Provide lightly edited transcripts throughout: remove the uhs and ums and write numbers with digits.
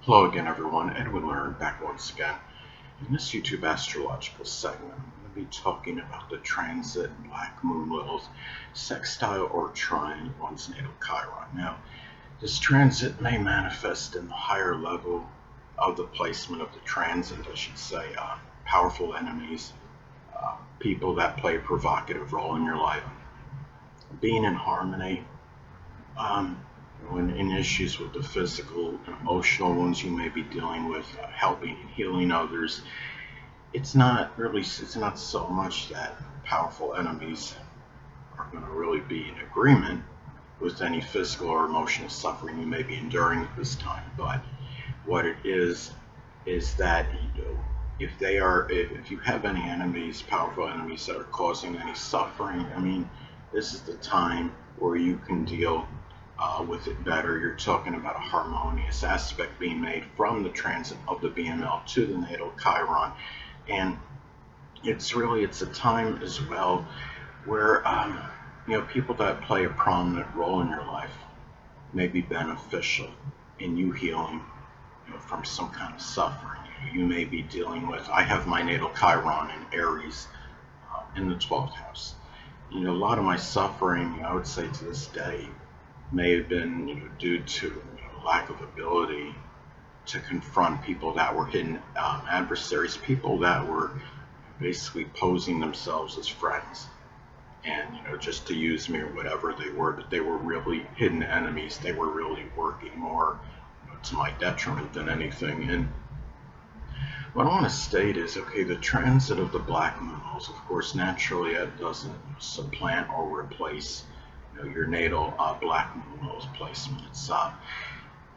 Hello again, everyone. Edwin Learnard back once again. In this YouTube astrological segment, I'm going to be talking about the transit Black Moon Lilith Sextile or Trine one's natal Chiron. Now, this transit may manifest in the higher level of the placement of the transit, I should say, powerful enemies, people that play a provocative role in your life, being in harmony, when in issues with the physical and emotional wounds you may be dealing with, helping and healing others. It's not so much that powerful enemies are going to really be in agreement with any physical or emotional suffering you may be enduring at this time, but what it is that if you have any enemies, powerful enemies that are causing any suffering, I mean, this is the time where you can deal with it better. You're talking about a harmonious aspect being made from the transit of the BML to the natal Chiron, and it's a time as well where people that play a prominent role in your life may be beneficial in you healing from some kind of suffering. You may be dealing with, I have my natal Chiron in Aries in the 12th house. A lot of my suffering, I would say to this day, may have been due to lack of ability to confront people that were hidden adversaries, people that were basically posing themselves as friends, and just to use me or whatever they were, but they were really hidden enemies. They were really working more to my detriment than anything. And what I want to state is, okay, the transit of the Black Moon, of course, naturally it doesn't supplant or replace your natal Black Moon placement. It's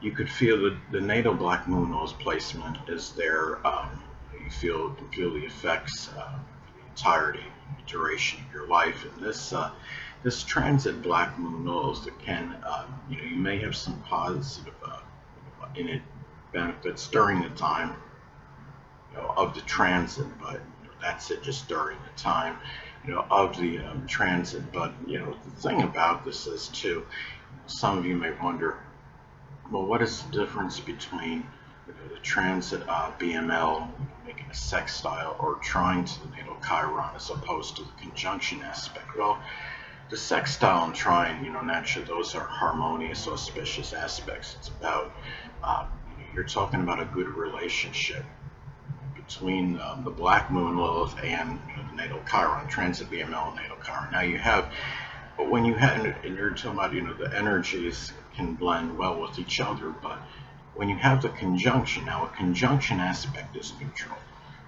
you could feel the natal Black Moon placement is there. You feel the effects for the entirety, the duration of your life. And this transit Black Moon that can you may have some positive in it benefits during the time of the transit, but that's it, just during the time of the transit. But the thing about this is too, some of you may wonder, well, what is the difference between the transit BML making a sextile or trine to the natal Chiron as opposed to the conjunction aspect? Well, the sextile and trine, naturally those are harmonious, auspicious aspects. It's about you're talking about a good relationship between the Black Moon Lilith and the natal Chiron, transit BML and natal Chiron. Now you have, but when you have, and you're talking about, the energies can blend well with each other, but when you have the conjunction, now a conjunction aspect is neutral.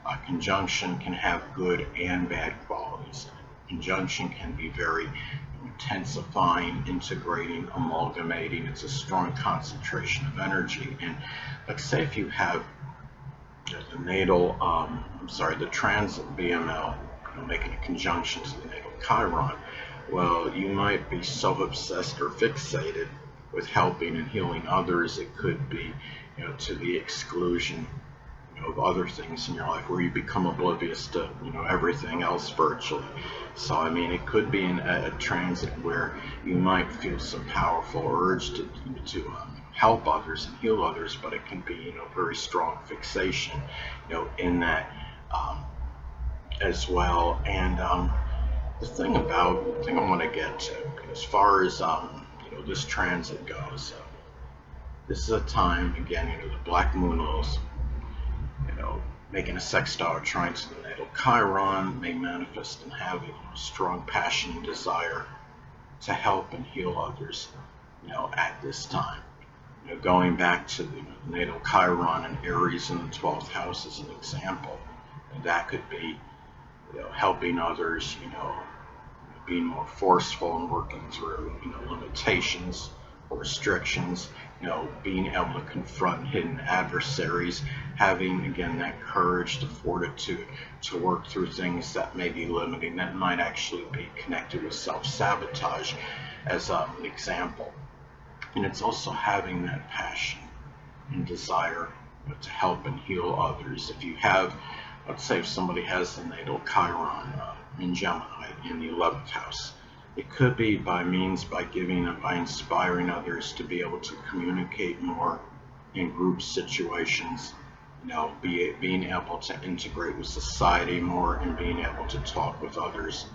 A conjunction can have good and bad qualities. Conjunction can be very intensifying, integrating, amalgamating. It's a strong concentration of energy. And like say if you have the transit BML making a conjunction to the natal Chiron, well, you might be so obsessed or fixated with helping and healing others, it could be to the exclusion of other things in your life, where you become oblivious to everything else virtually. So I mean, it could be in a transit where you might feel some powerful urge to help others and heal others, but it can be very strong fixation in that as well. And the thing I want to get to, as far as this transit goes, this is a time, again, the Black Moon Lilith, making a sextile trine to the natal Chiron may manifest in having a strong passion and desire to help and heal others at this time. Going back to the natal Chiron and Aries in the 12th house as an example, that could be helping others, being more forceful and working through limitations or restrictions, being able to confront hidden adversaries, having again that courage, the fortitude to work through things that may be limiting, that might actually be connected with self-sabotage as an example. And it's also having that passion and desire to help and heal others. If you have, let's say if somebody has the natal Chiron in Gemini in the 11th house, it could be by inspiring others to be able to communicate more, in group situations, being able to integrate with society more and being able to talk with others,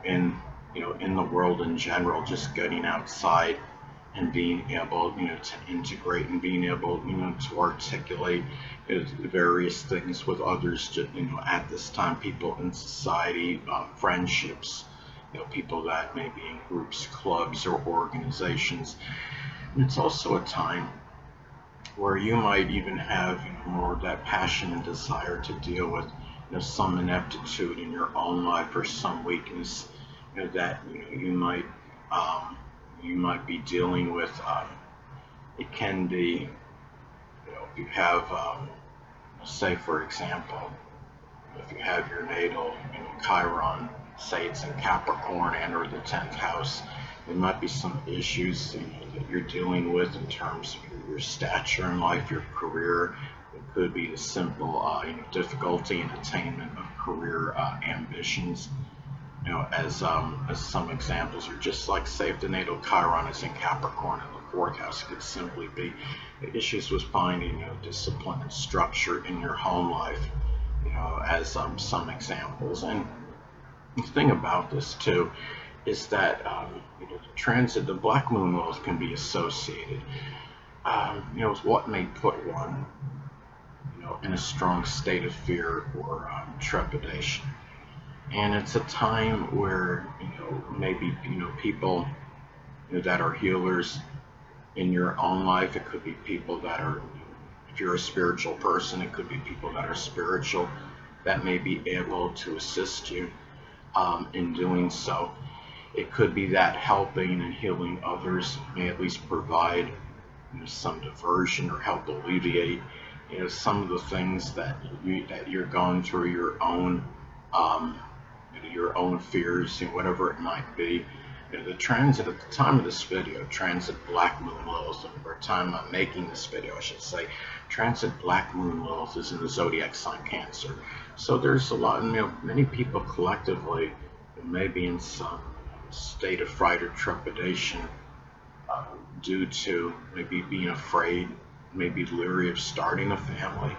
in in the world in general, just getting outside and being able, to integrate and being able, to articulate various things with others, at this time, people in society, friendships, people that may be in groups, clubs, or organizations. And it's also a time where you might even have, more of that passion and desire to deal with, some ineptitude in your own life or some weakness, that um, you might be dealing with. It can be, if you have, say for example, if you have your natal, Chiron, say it's in Capricorn and or the 10th house, there might be some issues, that you're dealing with in terms of your stature in life, your career. It could be the simple, difficulty in attainment of career ambitions. As some examples, or just like say if the natal Chiron is in Capricorn in the 4th house, it could simply be issues with finding, discipline and structure in your home life, as some examples. And the thing about this too is that, the transit, the Black Moon Lilith can be associated, with what may put one, in a strong state of fear or trepidation. And it's a time where, maybe, people, that are healers in your own life. It could be people that are, if you're a spiritual person, it could be people that are spiritual that may be able to assist you in doing so. It could be that helping and healing others may at least provide, some diversion or help alleviate, some of the things that you're going through, your own fears, whatever it might be. The transit at the time of this video, transit Black Moon Lilith, or time I'm making this video, I should say, transit Black Moon Lilith is in the zodiac sign Cancer. So there's a lot, many people collectively may be in some state of fright or trepidation, due to maybe being afraid, maybe leery of starting a family.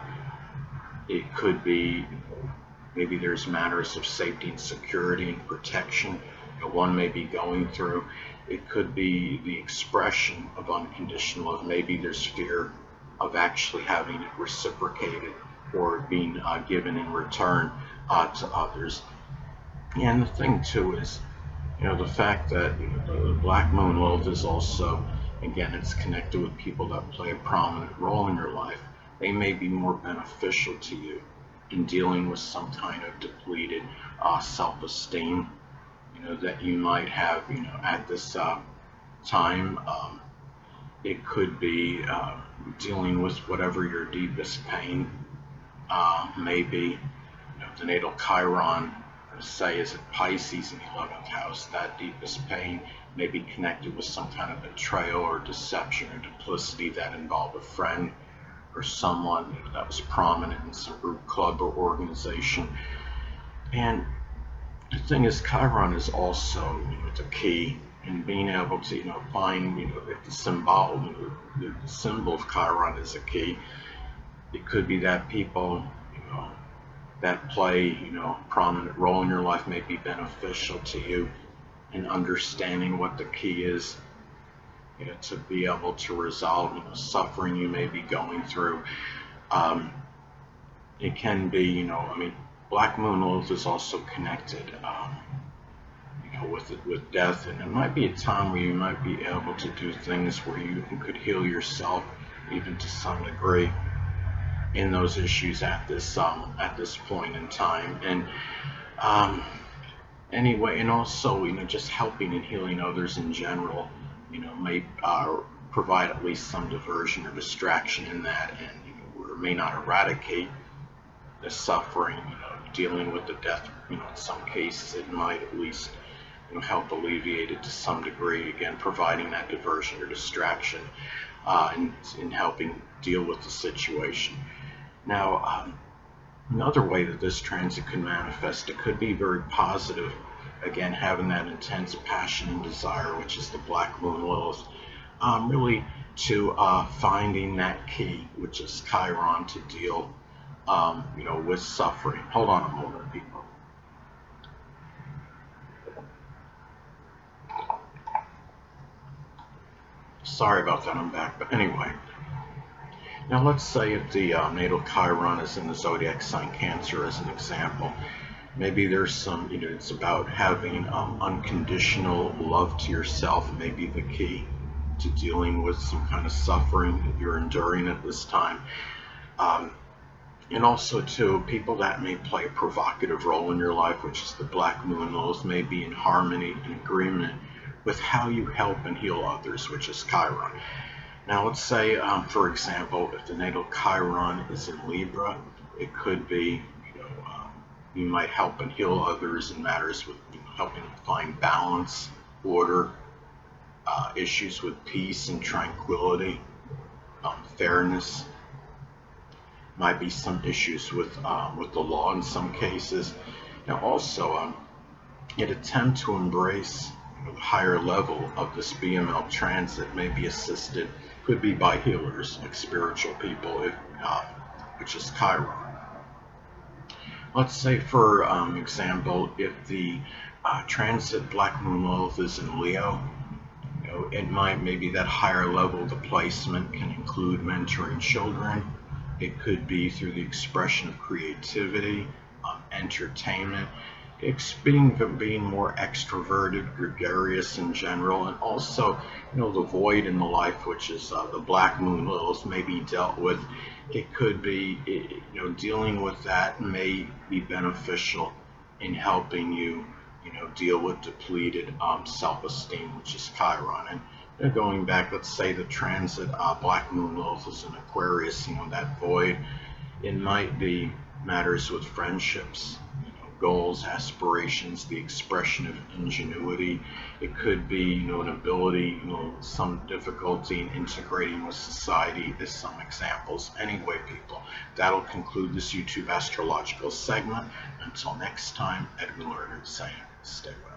It could be, maybe there's matters of safety and security and protection that one may be going through. It could be the expression of unconditional love. Maybe there's fear of actually having it reciprocated or being given in return to others. And the thing too is, the fact that, the Black Moon Lilith is also, again, it's connected with people that play a prominent role in your life. They may be more beneficial to you in dealing with some kind of depleted self-esteem, that you might have, at this time. It could be dealing with whatever your deepest pain may be. The natal Chiron, say, is at Pisces in the 11th house. That deepest pain may be connected with some kind of betrayal or deception or duplicity that involved a friend or someone that was prominent in some group, club, or organization. And the thing is, Chiron is also, the key in being able to, find, the symbol of Chiron is a key. It could be that people, that play, prominent role in your life may be beneficial to you in understanding what the key is, to be able to resolve, suffering you may be going through. It can be, Black Moon Lilith is also connected, with death, and it might be a time where you might be able to do things where you could heal yourself, even to some degree, in those issues at this point in time. And anyway, and also, just helping and healing others in general, may provide at least some diversion or distraction in that, and or may not eradicate the suffering, dealing with the death, in some cases it might at least, help alleviate it to some degree, again providing that diversion or distraction, in helping deal with the situation. Now, another way that this transit could manifest, it could be very positive, again having that intense passion and desire, which is the Black Moon Lilith, really to finding that key, which is Chiron, to deal, with suffering. Hold on a moment, people. Sorry about that, I'm back. But anyway, now let's say if the natal Chiron is in the zodiac sign Cancer as an example. Maybe there's some, it's about having unconditional love to yourself, maybe the key to dealing with some kind of suffering that you're enduring at this time. And also, too, people that may play a provocative role in your life, which is the Black Moon Lilith, may be in harmony and agreement with how you help and heal others, which is Chiron. Now, let's say, for example, if the natal Chiron is in Libra, it could be, you might help and heal others in matters with helping them find balance, order, issues with peace and tranquility, fairness. Might be some issues with the law in some cases. Now, also, an attempt to embrace the higher level of this BML transit may be assisted, could be by healers, like spiritual people, which is Chiron. Let's say, for example, if the transit Black Moon Lilith is in Leo, it might, maybe that higher level of the placement can include mentoring children. It could be through the expression of creativity, entertainment. It's being more extroverted, gregarious in general, and also, the void in the life, which is the Black Moon Lilith, may be dealt with. It could be, dealing with that may be beneficial in helping you, deal with depleted self-esteem, which is Chiron. And going back, let's say the transit Black Moon Lilith is in Aquarius, that void. It might be matters with friendships, goals, aspirations, the expression of ingenuity. It could be, an ability, some difficulty in integrating with society, as some examples. Anyway, people, that'll conclude this YouTube astrological segment. Until next time, Edwin Learnard saying, stay well.